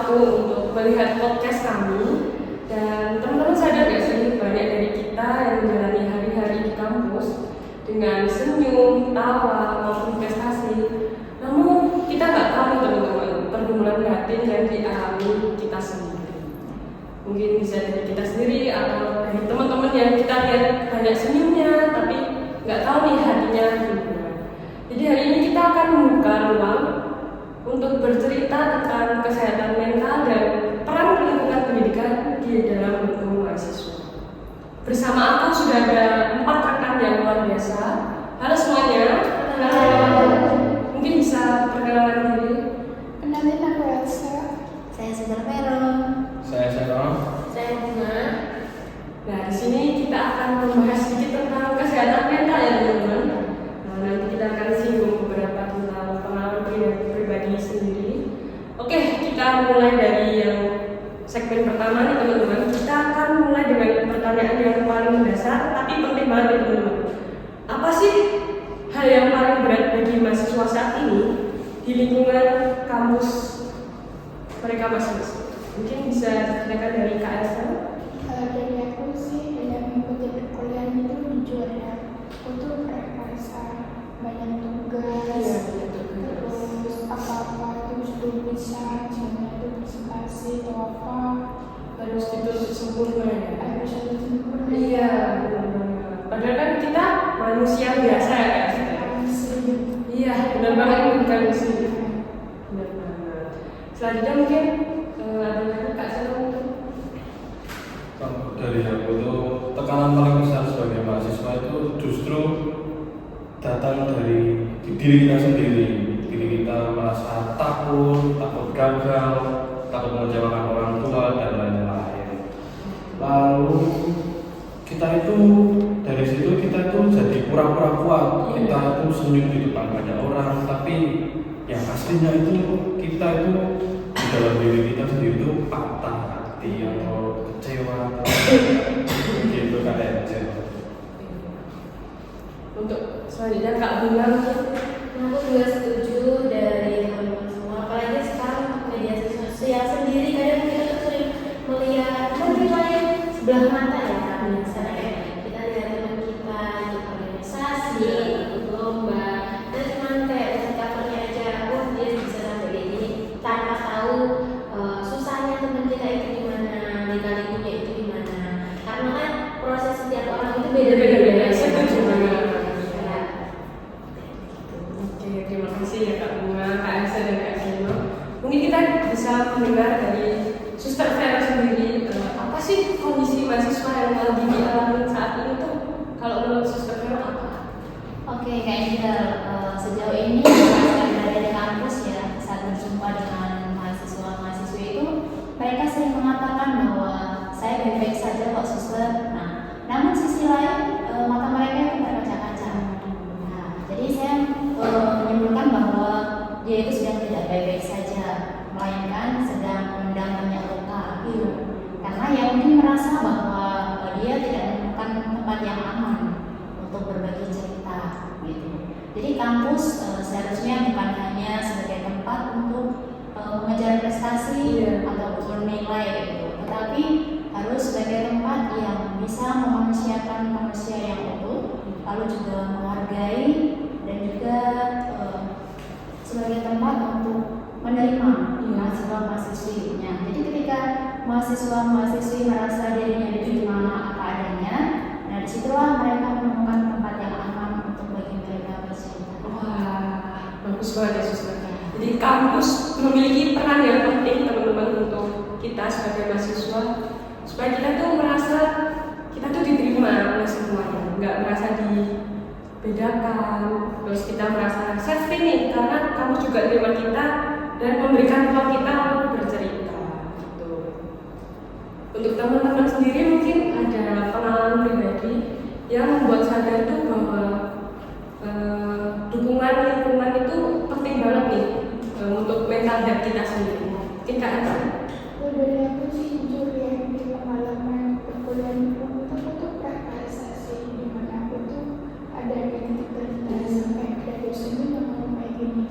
waktu untuk melihat podcast kami. Dan teman-teman sadar gak sih, banyak dari kita yang menjalani hari-hari di kampus dengan senyum, tawa, maupun prestasi. Namun kita nggak tahu teman-teman pergumulan batin yang dialami kita sendiri. Mungkin bisa dari kita sendiri atau dari teman-teman yang kita lihat banyak senyumnya, tapi nggak tahu nih hatinya gimana. Jadi hari ini kita akan membuka ruang untuk bercerita tentang kesehatan mental dan peran lingkungan pendidikan di dalam mendukung mahasiswa. Bersama aku sudah ada 4 rekan yang luar biasa. Halo semuanya. Halo. Mungkin bisa perkenalan diri. Kenalin, aku Elsa. Saya Sandra Vero. Saya Seron. Saya Bunga. Nah, di sini kita akan membahas sedikit tentang kesehatan mental ya teman-teman. Nah, nanti kita akan singgung beberapa tentang pengalaman pribadi sendiri. Oke, kita mulai dari yang segmen pertama nih teman-teman. Kita akan mulai dengan pertanyaan yang paling dasar tapi penting banget nih teman-teman. Apa sih hal yang paling berat bagi mahasiswa saat ini di lingkungan kampus mereka masing-masing? Mungkin bisa ditanyakan dari Kak Elsa. Kalau dari aku sih, dalam mengikuti perkuliahan itu jujur ya, aku tuh merasa banyak tugas, terus apa-apa terus tuh bisa, misalnya itu presentasi atau apa, Harus dituntut sempurna ya. harus ada sempurna. Iya, benar-benar. Padahal kan kita manusia biasa ya Kak. Iya, benar banget bukan sih. Benar banget. Selanjutnya mungkin ada lagi Kak Seno mungkin. Kalau dari aku tuh tekanan paling besar sebagai mahasiswa itu justru datang dari diri kita sendiri. Diri kita merasa takut gagal, takut mengecewakan orang tua dan lain-lain. Lalu kita itu dari situ kita itu jadi pura-pura kuat. Kita itu senyum di depan banyak orang, tapi yang aslinya itu kita itu di dalam diri kita sendiri itu patah hati atau kecewa gitu kan aja. Untuk selanjutnya Kak Bunga mungkin. Aku juga setuju dari teman-teman semua. Apalagi sekarang untuk media sosial sendiri kadang kita tuh sering melihat menilai sebelah mata ya. Misalnya kayak kita lihat teman kita ikut organisasi, ikut lomba, dan cuman kayak covernya aja, oh dia bisa sampai kayak gini, tanpa tahu susahnya teman kita itu gimana, lika-likunya itu gimana. Karena kan proses setiap orang itu beda-beda. Setuju banget. Ya. Oke, terima kasih ya Kak Bunga, Kak Elsa dan Kak Seno. Mungkin kita bisa mendengar dari Suster Vera sendiri, apa sih kondisi mahasiswa yang lagi dialami saat ini tuh? Kalau menurut Suster Vera apa? Oke, Kak Angel, sejauh ini berdasarkan dari kampus ya, saat berjumpa dengan mahasiswa-mahasiswi itu, mereka sering mengatakan bahwa saya baik-baik saja kok suster. Nah, namun sisi lain mata mereka itu berkaca-kaca. Nah, jadi saya menyimpulkan bahwa dia itu sedang tidak baik-baik saja, melainkan sedang mendam banyak luka. Karena ya mungkin merasa bahwa dia tidak menemukan tempat yang aman untuk berbagi cerita gitu. Jadi kampus seharusnya bukan hanya sebagai tempat untuk mengejar prestasi ataupun nilai gitu, tetapi harus sebagai tempat yang bisa memanusiakan manusia yang utuh, lalu juga menghargai dan juga sebagai tempat untuk menerima mahasiswa-mahasiswinya. Jadi ketika mahasiswa-mahasiswi merasa dirinya diterima apa adanya, nah disitulah mereka menemukan tempat yang aman untuk bagi mereka bercerita. Wah, bagus banget ya Suster. Jadi kampus memiliki peran yang penting teman-teman untuk kita sebagai mahasiswa, supaya kita tuh merasa kita tuh diterima oleh semuanya, nggak merasa dibedakan. Terus kita merasa safety nih, karena kampus juga terima kita dan memberikan ruang kita untuk bercerita. Gitu. Untuk teman-teman sendiri mungkin ada pengalaman pribadi yang membuat sadar tuh bahwa dukungan lingkungan itu penting banget nih untuk mental health kita sendiri. Mungkin Kak Elsa? Kalau dari aku sih jujur ya, di pengalaman perkuliahan aku tuh merasa sih dimana aku tuh ada identitas sampai ada dosen tuh ngomong kayak gini,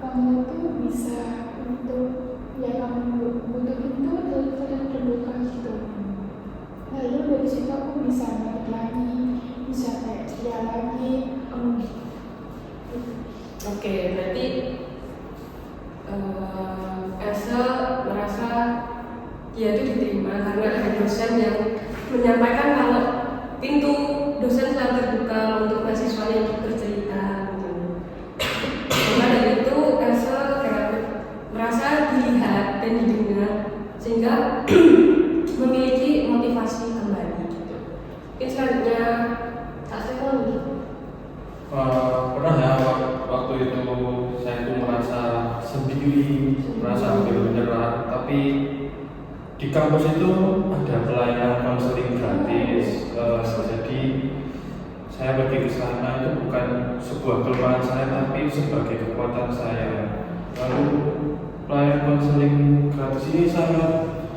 kamu tuh bisa untuk ya kamu Oke, berarti Else merasa dia itu diterima karena ada dosen yang menyampaikan kalau pintu dosen selalu terbuka untuk mahasiswa yang bercerita gitu. Karena dari itu Else kayak merasa dilihat dan didengar sehingga memiliki motivasi kembali gitu. Mungkin selanjutnya Kak Stefan. Pernah ya waktu itu saya itu merasa sendiri, merasa hampir menyerah, tapi di kampus itu ada pelayanan konseling gratis. Jadi saya pergi ke sana itu bukan sebuah kelemahan saya, tapi sebagai kekuatan saya. Lalu pelayanan konseling gratis ini sangat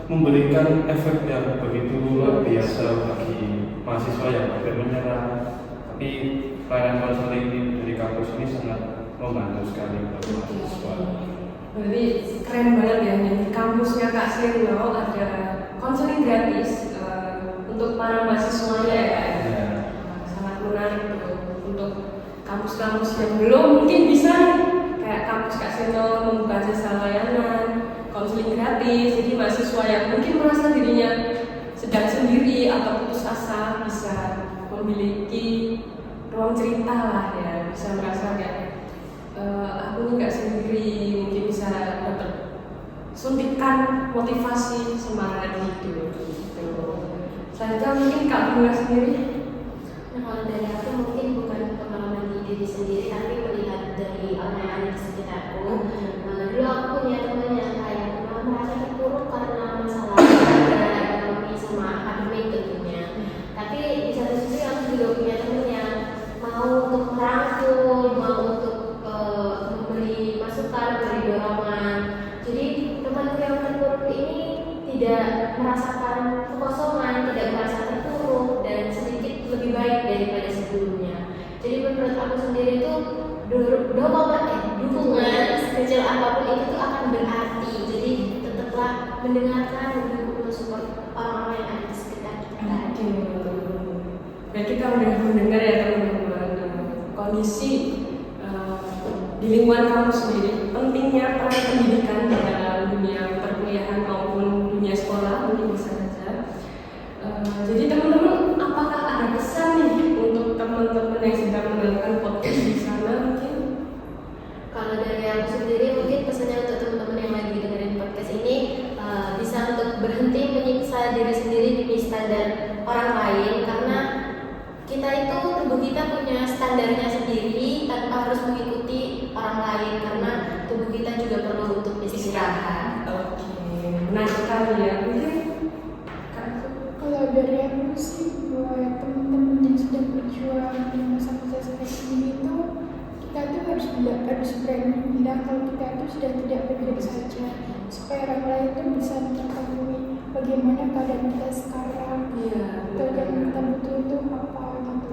memberikan efek yang begitu luar biasa bagi mahasiswa yang hampir menyerah. Tapi pelayanan konseling dari kampus ini sangat membantu sekali bagi mahasiswa. Berarti keren banget ya, di kampusnya Kak Seno ada konseling gratis untuk para mahasiswanya ya Kak. Sangat menarik untuk kampus-kampus yang belum mungkin bisa nih, kayak kampus Kak Seno membuka jasa layanan konseling gratis, jadi mahasiswa yang mungkin merasa dirinya sedang sendiri atau putus asa bisa memiliki ruang cerita lah ya, bisa merasa kayak aku nggak sendiri, mungkin bisa dapat suntikan motivasi semangat hidup gitu. Selanjutnya mungkin Kak Bunga sendiri. Nah, kalau dari aku mungkin bukan pengalaman di diri sendiri, tapi melihat dari orang lain di sekitarku. Dulu aku punya teman yang kayak merasa terpuruk karena masalah ekonomi sama akademik tentunya. Tapi di satu sisi aku juga punya teman yang mau untuk merangkul, mau untuk memberi masukan, memberi dorongan. Jadi temanku yang terpuruk ini tidak merasakan kekosongan, tidak merasa terpuruk dan sedikit lebih baik daripada sebelumnya. Jadi menurut aku sendiri itu dukungan sekecil apapun itu tuh akan berarti. Jadi tetaplah mendengarkan dan support orang-orang yang ada di sekitar kita. Baik, kita udah mendengar ya teman-teman kondisi di lingkungan kampus sendiri, pentingnya peran pendidikan dalam dunia perkuliahan maupun dunia sekolah mungkin bisa saja. Jadi teman-teman, apakah ada pesan nih untuk teman-teman yang sedang mendengarkan podcast di sana mungkin? Kalau dari aku sendiri mungkin pesannya untuk teman-teman yang lagi dengerin podcast ini bisa untuk berhenti menyiksa diri sendiri demi standar orang lain, karena kita itu tubuh kita punya standarnya sendiri tanpa harus mengikuti orang lain, karena tubuh kita juga perlu untuk istirahat. Oke, benar sekali ya. Mungkin Kalau dari aku sih buat teman-teman yang sedang berjuang di masa-masa seperti ini itu, kita tuh harus berani bilang kalau kita itu sudah tidak baik saja, supaya orang lain tuh bisa mengetahui bagaimana keadaan kita sekarang. Iya. Atau yang kita butuh itu apa gitu.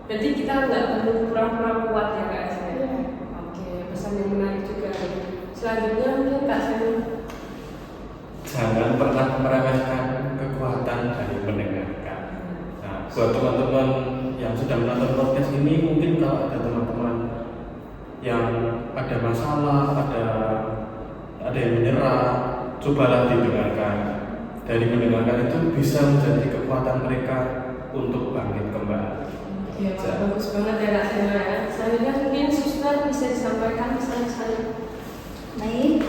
berarti kita nggak perlu pura-pura kuat ya Kak Esen? Iya. Oke, pesan yang menarik juga. Selanjutnya mungkin Kak Esen. Jangan pernah meremehkan kekuatan dari mendengarkan. Nah, buat teman-teman yang sudah menonton podcast ini, mungkin kalau ada teman-teman yang ada masalah, ada yang menyerah, cobalah didengarkan. Dari mendengarkan itu bisa menjadi kekuatan mereka untuk bangkit kembali. Ya, bagus banget ya Kak Esen ya. Selanjutnya mungkin Suster bisa disampaikan pesan-pesan. Baik,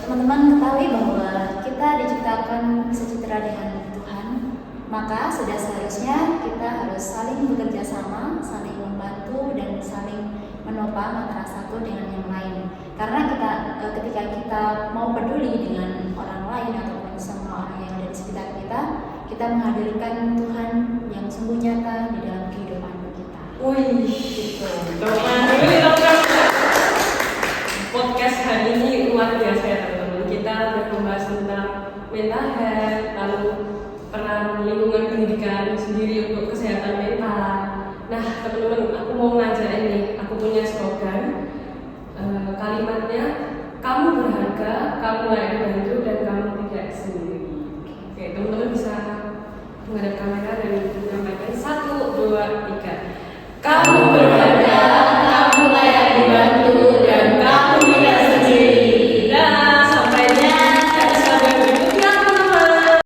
teman-teman ketahui bahwa kita diciptakan sejahtera dengan Tuhan, maka sudah seharusnya kita harus saling bekerja sama, saling membantu dan saling menopang antara satu dengan yang lain. Karena ketika kita mau peduli dengan orang lain ataupun sama orang yang ada di sekitar kita menghadirkan Tuhan yang sungguh nyata di dalam kehidupan kita. Wih, gitu. Podcast hari ini luar biasa ya teman-teman. Kita membahas tentang mental health, lalu peran lingkungan pendidikan sendiri untuk kesehatan mental. Nah teman-teman, aku mau ngajarin nih, aku punya slogan. Kalimatnya, kamu berharga, kamu layak dibantu, dan kamu tidak sendiri. Oke, teman-teman bisa menghadap